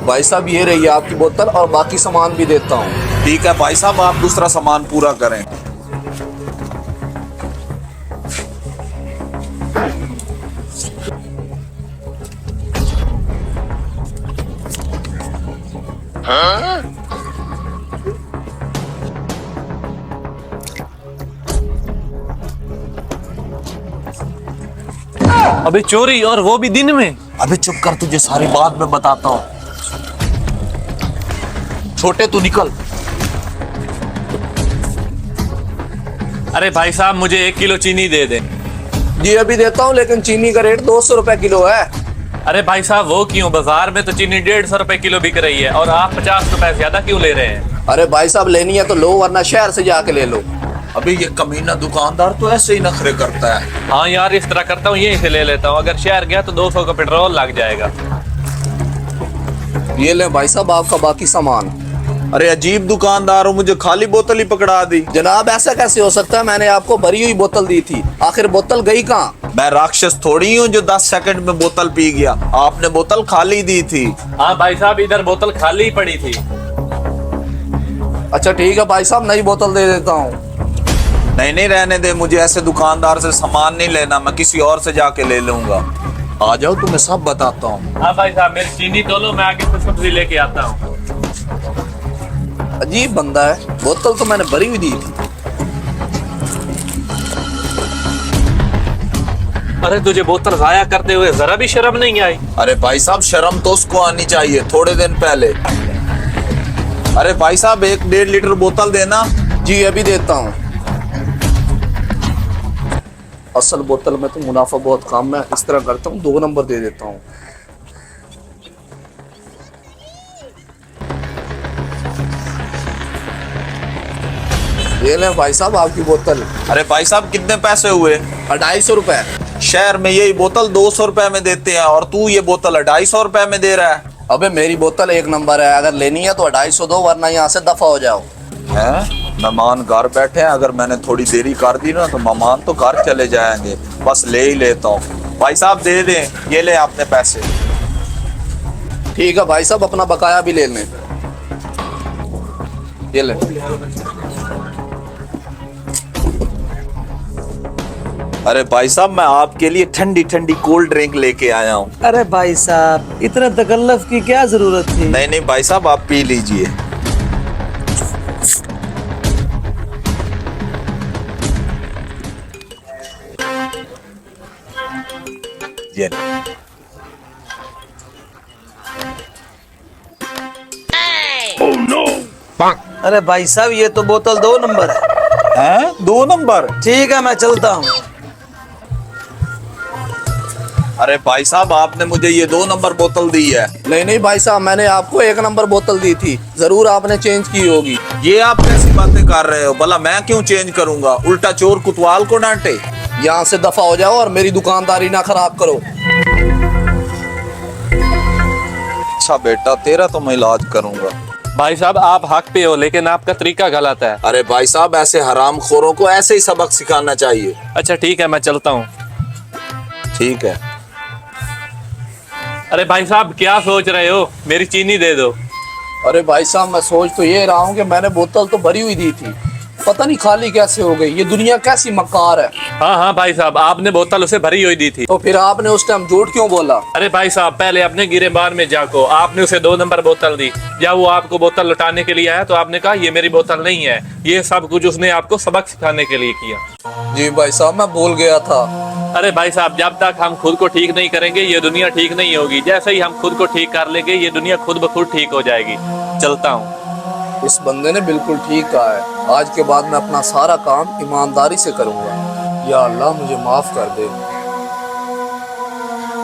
भाई साहब ये रही आपकी बोतल और बाकी सामान भी देता हूँ। ठीक है भाई साहब, आप दूसरा सामान पूरा करें। अबे चोरी, और वो भी दिन में। अबे चुप कर, तुझे सारी बात मैं बताता हूँ। छोटे तू निकल। अरे भाई साहब मुझे 1 किलो चीनी दे दे। जी अभी देता हूँ, लेकिन चीनी का रेट 200 रुपए किलो है। अरे भाई साहब वो क्यों, बाजार में तो चीनी 150 रुपए किलो बिक रही है और आप 50 रुपए ज्यादा क्यों ले रहे हैं? अरे भाई साहब लेनी है तो लो, वरना शहर से जाके ले लो। अबे ये कमीना दुकानदार तो ऐसे ही नखरे करता है। हाँ यार, इस तरह करता हूँ, यहीं से ले लेता हूँ। अगर शहर गया तो 200 का पेट्रोल लग जाएगा। ये ले भाई साहब आपका बाकी सामान। अरे अजीब दुकानदार हो, मुझे खाली बोतल ही पकड़ा दी। जनाब ऐसा कैसे हो सकता है, मैंने आपको भरी हुई बोतल दी थी, आखिर बोतल गई कहाँ? मैं राक्षस थोड़ी हूँ जो 10 सेकंड में बोतल पी गया। आपने बोतल खाली दी थी। हाँ भाई साहब, इधर बोतल खाली ही पड़ी थी। अच्छा ठीक है भाई साहब, नई बोतल दे देता हूँ। नहीं नहीं रहने दे, मुझे ऐसे दुकानदार से सामान नहीं लेना, मैं किसी और से जाके ले लूंगा। आ जाओ, तुम्हें सब बताता हूँ। हाँ भाई साहब, मेरी चीनी तोलो, मैं आगे कुछ सब्जी लेके आता हूँ। अजीब बंदा है, बोतल तो मैंने भरी हुई दी थी। अरे तुझे बोतल जाया करते हुए जरा भी शर्म नहीं आई? अरे भाई साहब शर्म तो उसको आनी चाहिए, थोड़े दिन पहले। अरे भाई साहब 1-1.5 लीटर बोतल देना। जी अभी देता हूँ। असल बोतल में तो मुनाफा बहुत कम है, इस तरह करता हूँ 2 नंबर दे देता हूँ। ये लें भाई साहब आपकी बोतल। अरे भाई साहब कितने पैसे हुए? 250 रुपए। शहर में यही बोतल 200 रुपए में देते हैं और तू ये बोतल 250 रुपए में दे रहा है। अबे मेरी बोतल 1 नंबर है, अगर लेनी है तो 250 दो, वरना यहाँ से दफा हो जाओ। हैं? मेहमान घर बैठे हैं, अगर मैंने थोड़ी देरी कर दी ना तो मेहमान तो घर चले जाएंगे। बस ले ही लेता हूँ। भाई साहब दे दें, ये ले आपने पैसे। ठीक है भाई साहब, अपना बकाया भी ले लें। ये ले। अरे भाई साहब मैं आपके लिए ठंडी ठंडी कोल्ड ड्रिंक लेके आया हूँ। अरे भाई साहब इतना तकल्लुफ की क्या जरूरत थी? नहीं नहीं भाई साहब आप पी लीजिए। ये अरे भाई साहब ये तो बोतल 2 नंबर है। हैं? 2 नंबर? ठीक है मैं चलता हूँ। अरे भाई साहब आपने मुझे ये 2 नंबर बोतल दी है। नहीं नहीं भाई साहब, मैंने आपको 1 नंबर बोतल दी थी, जरूर आपने चेंज की होगी। ये आप कैसी बातें कर रहे हो? भला मैं क्यों चेंज करूंगा? उल्टा चोर कुतवाल को डांटे। यहाँ से दफा हो जाओ और मेरी दुकानदारी ना खराब करो। अच्छा बेटा, तेरा तो मैं इलाज करूंगा। भाई साहब आप हक पे हो, लेकिन आपका तरीका गलत है। अरे भाई साहब ऐसे हराम खोरों को ऐसे ही सबक सिखाना चाहिए। अच्छा ठीक है, मैं चलता हूँ। ठीक है। अरे भाई साहब क्या सोच रहे हो, मेरी चीनी दे दो। अरे भाई साहब मैं सोच तो ये रहा हूँ कि मैंने बोतल तो भरी हुई दी थी, पता नहीं खाली कैसे हो गई। ये दुनिया कैसी मक्कार है। हाँ हाँ भाई साहब, आपने बोतल उसे भरी हुई दी थी। तो फिर आपने उस टाइम झूठ क्यों बोला? अरे भाई साहब पहले अपने गिरेबान में जाको, आपने उसे 2 नंबर बोतल दी। जब वो आपको बोतल लौटाने के लिए आया तो आपने कहा ये मेरी बोतल नहीं है। ये सब कुछ उसने आपको सबक सिखाने के लिए किया। जी भाई साहब मैं भूल गया था। अरे भाई साहब जब तक हम खुद को ठीक नहीं करेंगे ये दुनिया ठीक नहीं होगी। जैसे ही हम खुद को ठीक कर लेंगे ये दुनिया खुद ब खुद ठीक हो जाएगी। चलता हूँ। इस बंदे ने बिल्कुल ठीक कहा है, आज के बाद मैं अपना सारा काम ईमानदारी से करूँगा। या अल्लाह मुझे माफ कर दे।